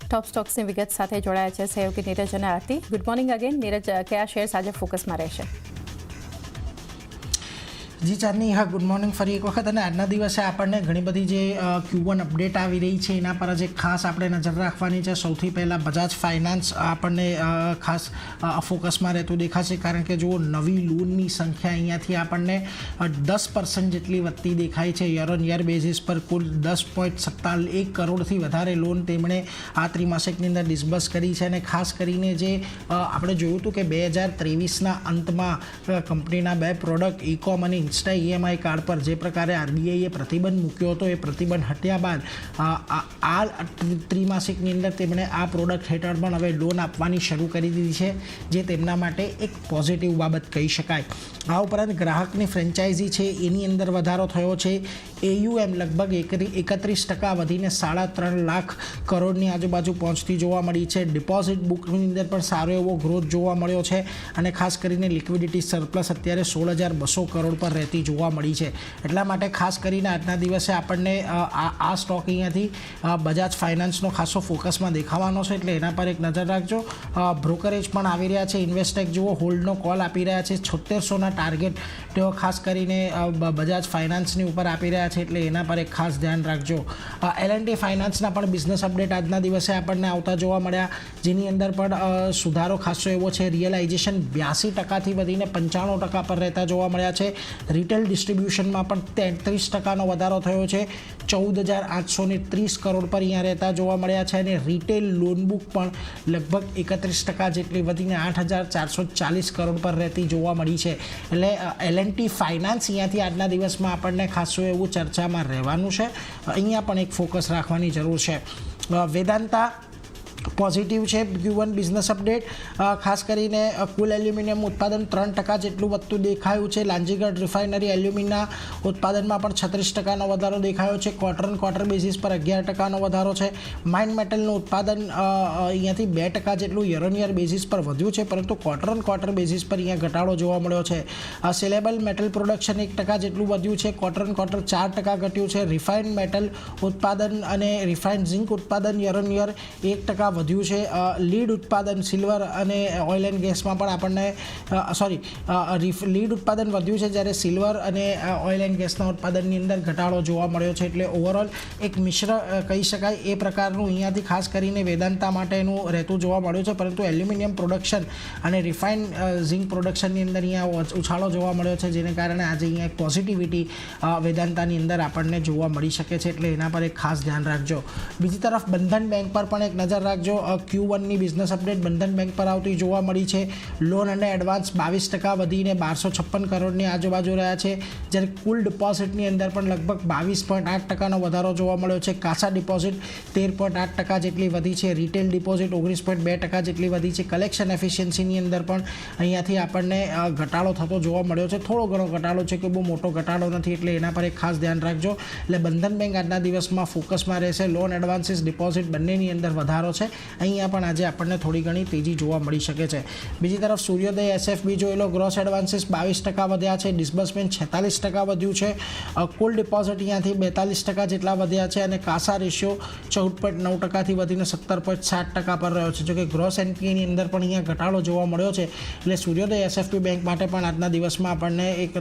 ટોપ સ્ટોક્સની વિગત સાથે જોડાયા છે સહયોગી નીરજ અને Aarti. Good morning again. Neeraj, કયા શેર્સ આજે ફોકસમાં રહેશે? જી ચાંદની, હા ગુડ મોર્નિંગ ફરી એક વખત. અને આજના દિવસે આપણને ઘણી બધી જે Q1 અપડેટ આવી રહી છે એના પર જ ખાસ આપણે નજર રાખવાની છે. સૌથી પહેલાં બજાજ ફાઇનાન્સ આપણને ખાસ ફોકસમાં રહેતું દેખાશે, કારણ કે જો નવી લોનની સંખ્યા અહીંયાથી આપણને 10% જેટલી વધતી દેખાય છે. યર ઓન યર બેઝિસ પર કુલ 10.1 કરોડથી વધારે લોન તેમણે આ ત્રિમાસિકની અંદર ડિસ્બર્સ કરી છે. અને ખાસ કરીને જે આપણે જોયું હતું કે 2023ના અંતમાં કંપનીના બે પ્રોડક્ટ ઇકોમ અને ઇન્સ્ટા EMI કાર્ડ પર જે પ્રકારે RBIએ પ્રતિબંધ મૂક્યો હતો, એ પ્રતિબંધ હટ્યા બાદ આ ત્રિમાસિકની અંદર તેમણે આ પ્રોડક્ટ હેઠળ પણ હવે લોન આપવાની શરૂ કરી દીધી છે, જે તેમના માટે એક પોઝિટિવ બાબત કહી શકાય. આ ઉપરાંત ગ્રાહકની ફ્રેન્ચાઇઝી છે એની અંદર વધારો થયો છે. AUM લગભગ 31% વધીને 3.5 લાખ કરોડની આજુબાજુ પહોંચતી જોવા મળી છે. ડિપોઝિટ બુકની અંદર પણ સારો એવો ગ્રોથ જોવા મળ્યો છે. અને ખાસ કરીને લિક્વિડિટી સરપ્લસ અત્યારે 16,200 કરોડ પર રહેતી જોવા મળી છે. એટલા માટે ખાસ કરીને આજના દિવસે આપણને આ સ્ટોક અહીંયાથી બજાજ ફાઇનાન્સનો ખાસો ફોકસમાં દેખાવાનો છે, એટલે એના પર એક નજર રાખજો. બ્રોકરેજ પણ આવી રહ્યા છે. ઇન્વેસ્ટેક જુઓ હોલ્ડનો કોલ આપી રહ્યા છે. 7600ના ટાર્ગેટ તેઓ ખાસ કરીને બજાજ ફાઇનાન્સની ઉપર આપી રહ્યા છે, એટલે એના પર એક ખાસ ધ્યાન રાખજો. L&T ફાઇનાન્સના પણ બિઝનેસ અપડેટ આજના દિવસે આપણને આવતા જોવા મળ્યા, જેની અંદર પણ સુધારો ખાસો એવો છે. રિયલાઇઝેશન 82%થી વધીને 95% પર રહેતા જોવા મળ્યા છે. રિટેલ ડિસ્ટ્રીબ્યુશનમાં પણ 33%નો વધારો થયો છે. 14,830 કરોડ પર અહીંયા રહેતા જોવા મળ્યા છે. અને રિટેલ લોન બુક પણ લગભગ 31% જેટલી વધીને 8,440 કરોડ પર રહેતી જોવા મળી છે. એટલે L&T ફાઇનાન્સ અહીંયાથી આજના દિવસમાં આપણને ખાસું એવું ચર્ચામાં રહેવાનું છે. અહીંયા પણ એક ફોકસ રાખવાની જરૂર છે. વેદાંતા પોઝિટિવ છે. Q1 બિઝનેસ અપડેટ ખાસ કરીને કુલ એલ્યુમિનિયમ ઉત્પાદન 3% જેટલું વધતું દેખાયું છે. લાંજીગઢ રિફાઇનરી એલ્યુમિના ઉત્પાદનમાં પણ 36%નો વધારો દેખાયો છે. ક્વાર્ટર બેઝિસ પર 11%નો વધારો છે. માઇન મેટલનું ઉત્પાદન અહીંયાથી 2% જેટલું યર ઓન યર બેઝિસ પર વધ્યું છે, પરંતુ ક્વાર્ટર બેઝિસ પર અહીંયા ઘટાડો જોવા મળ્યો છે. સેલેબલ મેટલ પ્રોડક્શન 1% જેટલું વધ્યું છે. ક્વાર્ટર 4% ઘટ્યું છે. રિફાઇન્ડ મેટલ ઉત્પાદન અને રિફાઇન્ડ ઝિંક ઉત્પાદન યર ઓન યર 1% વધ્યું છે. લીડ ઉત્પાદન સિલ્વર અને ઓઇલ એન્ડ ગેસમાં પણ આપણને લીડ ઉત્પાદન વધ્યું છે, જ્યારે સિલ્વર અને ઓઇલ એન્ડ ગેસના ઉત્પાદનની અંદર ઘટાડો જોવા મળ્યો છે. એટલે ઓવરઓલ એક મિશ્ર કહી શકાય એ પ્રકારનું અહીંયાથી ખાસ કરીને વેદાંતા માટેનું રહેતું જોવા મળ્યું છે. પરંતુ એલ્યુમિનિયમ પ્રોડક્શન અને રિફાઇન ઝિંક પ્રોડક્શનની અંદર અહીંયા ઉછાળો જોવા મળ્યો છે, જેને કારણે આજે અહીંયા એક પોઝિટિવિટી વેદાંતાની અંદર આપણને જોવા મળી શકે છે. એટલે એના પર એક ખાસ ધ્યાન રાખજો. બીજી તરફ બંધન બેંક પર પણ એક નજર રાખજો. Q1ની બિઝનેસ અપડેટ બંધન બેંક પર આવતી જોવા મળી છે. લોન અને એડવાન્સ 22% વધીને 1256 કરોડની આજુબાજુ રહ્યા છે, જ્યારે કુલ ડિપોઝિટની અંદર પણ લગભગ 22.8%નો વધારો જોવા મળ્યો છે. કાસા ડિપોઝિટ 13.8% જેટલી વધી છે. રિટેલ ડિપોઝિટ 19.2% જેટલી વધી છે. કલેક્શન એફિશિયન્સીની અંદર પણ અહીંયાથી આપણને ઘટાડો થતો જોવા મળ્યો છે. થોડો ઘણો ઘટાડો છે, કે બહુ મોટો ઘટાડો નથી, એટલે એના પર એક ખાસ ધ્યાન રાખજો. એટલે બંધન બેંક આજના દિવસમાં ફોકસમાં રહેશે. લોન એડવાન્સીસ ડિપોઝિટ બંનેની અંદર વધારો છે. અહીંયા પણ આજે આપણને થોડી ઘણી તેજી જોવા મળી શકે છે. બીજી તરફ સૂર્યોદય SFB જોઈ લો. ગ્રોસ એડવાન્સીસ 22% વધ્યા છે. ડિસ્બર્સમેન્ટ 46% વધ્યું છે. કુલ ડિપોઝિટ અહીંયાથી 42% જેટલા વધ્યા છે. અને કાસા રેશિયો 14.9%થી વધીને 17.7% પર રહ્યો છે. જોકે ગ્રોસ NPAની અંદર પણ અહીંયા ઘટાડો જોવા મળ્યો છે. એટલે સૂર્યોદય SFB બેંક માટે પણ આજના દિવસમાં આપણને એક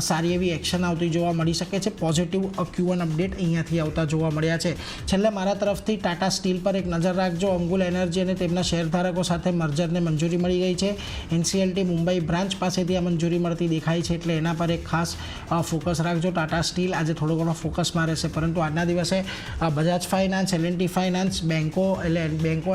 સારી એવી એક્શન આવતી જોવા મળી શકે છે. પોઝિટિવ Q1 અપડેટ અહીંયાથી આવતા જોવા મળ્યા છે. છેલ્લે મારા તરફથી ટાટા સ્ટીલ પર એક નજર રાખજો. અંગુલ એનર્જી અને તેમના શેરધારકો સાથે મર્જરને મંજૂરી મળી ગઈ છે. NCLT મુંબઈ બ્રાન્ચ પાસેથી આ મંજૂરી મળતી દેખાય છે, એટલે એના પર એક ખાસ ફોકસ રાખજો. ટાટા સ્ટીલ આજે થોડો ઘણો ફોકસમાં રહેશે, પરંતુ આજના દિવસે બજાજ ફાઇનાન્સ, L&T ફાઇનાન્સ, બેંકો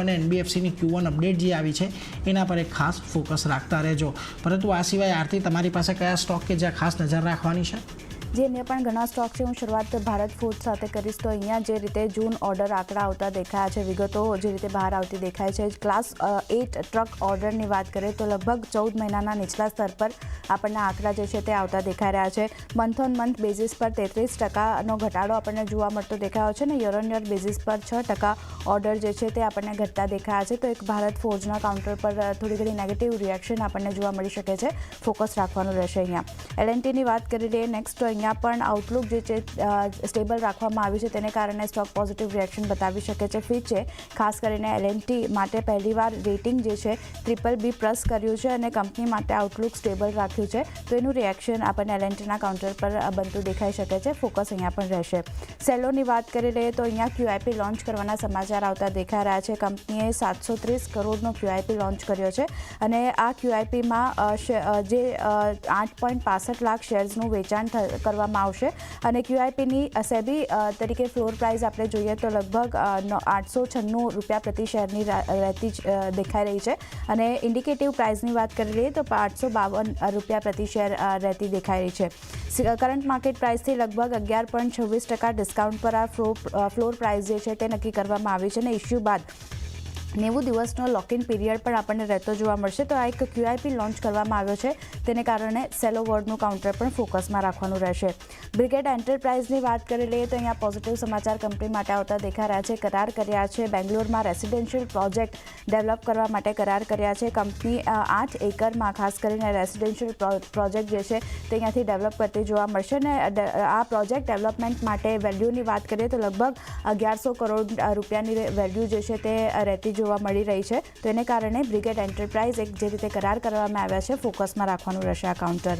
અને NBFCની Q1 અપડેટ જે આવી છે એના પર એક ખાસ ફોકસ રાખતા રહેજો. પરંતુ આ સિવાય આરતી, તમારી પાસે કયા સ્ટોક કે જ્યાં ખાસ નજર રાખવાની છે? જે અન્ય પણ ઘણા સ્ટોક છે. હું શરૂઆત ભારત ફૂડ સાથે કરીશ. તો અહીંયા જે રીતે જૂન ઓર્ડર આંકડા આવતા દેખાયા છે, વિગતો જે રીતે બહાર આવતી દેખાય છે. ક્લાસ 8 ટ્રક ઓર્ડરની વાત કરીએ તો લગભગ 14 મહિનાના નીચલા સ્તર પર આપણને આંકડા જે છે તે આવતા દેખાઈ રહ્યા છે. મંથ ઓન મંથ બેઝિસ પર 33%નો ઘટાડો આપણને જોવા મળતો દેખાયો છે. અને યર ઓન યર બેઝિસ પર 6% ઓર્ડર જે છે તે આપણને ઘટતા દેખાયા છે. તો એક ભારત ફોર્જના કાઉન્ટર પર થોડી ઘણી નેગેટિવ રિએક્શન આપણને જોવા મળી શકે છે. ફોકસ રાખવાનું રહેશે અહીંયા. L&Tની વાત કરી લઈએ નેક્સ્ટ. અહીંયા પણ આઉટલુક જે છે સ્ટેબલ રાખવામાં આવ્યું છે, તેને કારણે સ્ટોક પોઝિટિવ રિએક્શન બતાવી શકે છે. ફિચે ખાસ કરીને L&T માટે પહેલીવાર રેટિંગ જે છે BBB+ કર્યું છે અને કંપની માટે આઉટલુક સ્ટેબલ રાખ્યું છે, તો એનું રિએક્શન આપણને L&Tના કાઉન્ટર પર બનતું દેખાઈ શકે છે. ફોકસ અહીંયા પણ રહેશે. સેલોની વાત કરી લઈએ તો અહીંયા QIP લોન્ચ કરવાના સમાચાર આવતા દેખાઈ રહ્યા છે. કંપનીએ 730 કરોડનો QIP લોન્ચ કર્યો છે અને આ QIPમાં જે 8.65 લાખ શેર્સનું વેચાણ કરવામાં આવશે અને QIPની સેબી તરીકે ફ્લોર પ્રાઇસ આપણે જોઈએ તો લગભગ 896 રૂપિયા પ્રતિ શેરની રહેતી દેખાઈ રહી છે અને ઇન્ડિકેટિવ પ્રાઇસની વાત કરી લઈએ તો 852 રૂપિયા પ્રતિ શેર રહેતી દેખાઈ રહી છે. કરંટ માર્કેટ પ્રાઇસથી લગભગ 11.26% ડિસ્કાઉન્ટ પર આ ફ્લોર પ્રાઇસ જે છે તે નક્કી કરવામાં આવી છે અને ઇસ્યુ બાદ 90 દિવસનો લોકિન પીરિયડ પણ આપણને રહેતો જોવા મળશે. તો આ એક QIP લોન્ચ કરવામાં આવ્યો છે, તેને કારણે સેલો વર્ડનું કાઉન્ટર પણ ફોકસમાં રાખવાનું રહેશે. બ્રિગેડ એન્ટરપ્રાઇઝની વાત કરી લઈએ તો અહીંયા પોઝિટિવ સમાચાર કંપની માટે આવતા દેખાઈ રહ્યા છે. કરાર કર્યા છે બેંગ્લોરમાં રેસિડેન્શિયલ પ્રોજેક્ટ ડેવલપ કરવા માટે કરાર કર્યા છે. કંપની 8 એકરમાં ખાસ કરીને રેસિડેન્શિયલ પ્રોજેક્ટ જે છે તે અહીંયાથી ડેવલપ કરતી જોવા મળશે અને આ પ્રોજેક્ટ ડેવલપમેન્ટ માટે વેલ્યુની વાત કરીએ તો લગભગ 1100 કરોડ રૂપિયાની વેલ્યુ જે છે તે રહેતી જોવા મળી રહી છે. તો એને કારણે બ્રિગેડ એન્ટરપ્રાઇઝ એક જે રીતે કરાર કરવામાં આવ્યા છે ફોકસમાં રાખવાનું રહેશે આ કાઉન્ટર.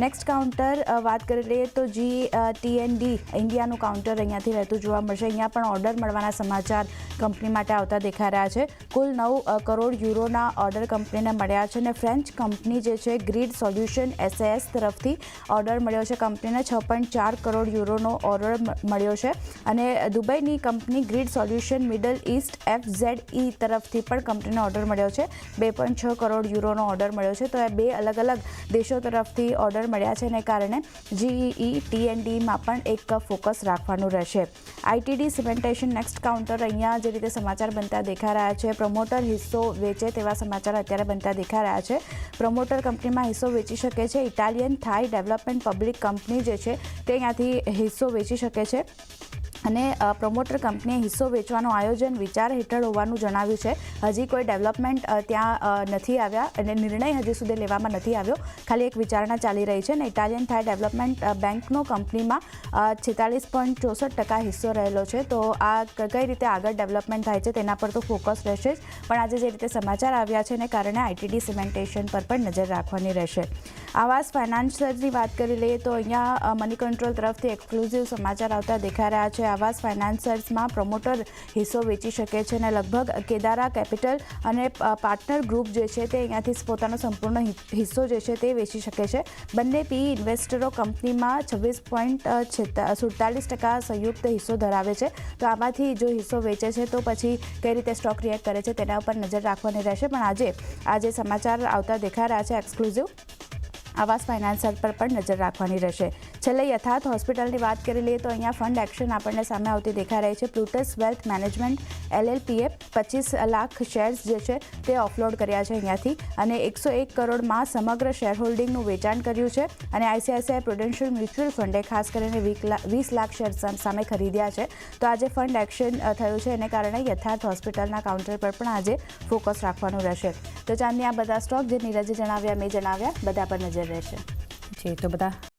નેક્સ્ટ કાઉન્ટર વાત કરી લઈએ તો GT&D ઇન્ડિયાનું કાઉન્ટર અહીંયાથી રહેતું જોવા મળશે. અહીંયા પણ ઓર્ડર મળવાના સમાચાર કંપની માટે આવતા દેખાઈ રહ્યા છે. કુલ 9 કરોડ યુરોના ઓર્ડર કંપનીને મળ્યા છે અને ફ્રેન્ચ કંપની જે છે ગ્રીડ સોલ્યુશન SAS તરફથી ઓર્ડર મળ્યો છે. કંપનીને 6.4 કરોડ યુરોનો ઓર્ડર મળ્યો છે અને દુબઈની company grid solution middle east FZE તરફથી પણ કંપનીને ઓર્ડર મળ્યો છે. 2.6 કરોડ યુરોનો ઓર્ડર મળ્યો છે. તો એ બે અલગ અલગ દેશો તરફથી ઓર્ડર મળ્યા છે અને કારણે GE-T&Dમાં પણ એક ફોકસ રાખવાનું રહેશે. ITD સિમેન્ટેશન નેક્સ્ટ કાઉન્ટર અહીંયા જે રીતે સમાચાર બનતા દેખાઈ રહ્યા છે. પ્રમોટર હિસ્સો વેચે તેવા સમાચાર અત્યારે બનતા દેખાઈ રહ્યા છે. પ્રમોટર કંપનીમાં હિસ્સો વેચી શકે છે. ઇટાલિયન થાઈ ડેવલપમેન્ટ પબ્લિક કંપની જે છે તે અહીંયાથી હિસ્સો વેચી શકે છે અને પ્રમોટર કંપનીએ હિસ્સો વેચવાનું આયોજન વિચાર હેઠળ હોવાનું જણાવ્યું છે. હજી કોઈ ડેવલપમેન્ટ ત્યાં નથી આવ્યા અને નિર્ણય હજી સુધી લેવામાં નથી આવ્યો, ખાલી એક વિચારણા ચાલી રહી છે અને ઇટાલિયન થાઈ ડેવલપમેન્ટ બેંકનો કંપનીમાં 46.64% હિસ્સો રહેલો છે. તો આ કઈ રીતે આગળ ડેવલપમેન્ટ થાય છે તેના પર તો ફોકસ રહેશે જ, પણ આજે જે રીતે સમાચાર આવ્યા છે એને કારણે ITD સિમેન્ટેશન પર પણ નજર રાખવાની રહેશે. આવાસ ફાઇનાન્સરની વાત કરી લઈએ તો અહીંયા મની કંટ્રોલ તરફથી એક્સક્લુઝિવ સમાચાર આવતા દેખાઈ રહ્યા છે. આવાસ ફાઇનાન્સર્સમાં પ્રમોટર હિસ્સો વેચી શકે છે અને લગભગ કેદારા કેપિટલ અને પાર્ટનર ગ્રુપ જે છે તે અહીંયાથી પોતાનો સંપૂર્ણ હિસ્સો જે છે તે વેચી શકે છે. બંને PE ઇન્વેસ્ટરો કંપનીમાં 26.47% સંયુક્ત હિસ્સો ધરાવે છે. તો આમાંથી જો હિસ્સો વેચે છે તો પછી કઈ રીતે સ્ટોક રિએક્ટ કરે છે તેના ઉપર નજર રાખવાની રહેશે. પણ આજે સમાચાર આવતા દેખાઈ રહ્યા છે એક્સક્લુઝિવ, આવાસ ફાઇનાન્સર પર પણ નજર રાખવાની રહેશે. છેલ્લે યથાર્થ હોસ્પિટલની વાત કરી લઈએ તો અહીંયા ફંડ એક્શન આપણને સામે આવતી દેખાઈ રહી છે. પ્લુટસ વેલ્થ મેનેજમેન્ટ LLPએ 25 લાખ શેર્સ જે છે તે ઓફલોડ કર્યા છે અહીંયાથી અને 101 કરોડમાં સમગ્ર શેર હોલ્ડિંગનું વેચાણ કર્યું છે અને ICICI પ્રુડેન્શિયલ મ્યુચ્યુઅલ ફંડે ખાસ કરીને 20 લાખ શેર સામે ખરીદ્યા છે. તો આજે ફંડ એક્શન થયું છે એને કારણે યથાર્થ હોસ્પિટલના કાઉન્ટર પર પણ આજે ફોકસ રાખવાનું રહેશે. તો ચાંદની આ બધા સ્ટોક જે નીરજે જણાવ્યા મેં જણાવ્યા બધા પર નજર રહેશે. જી, તો બધા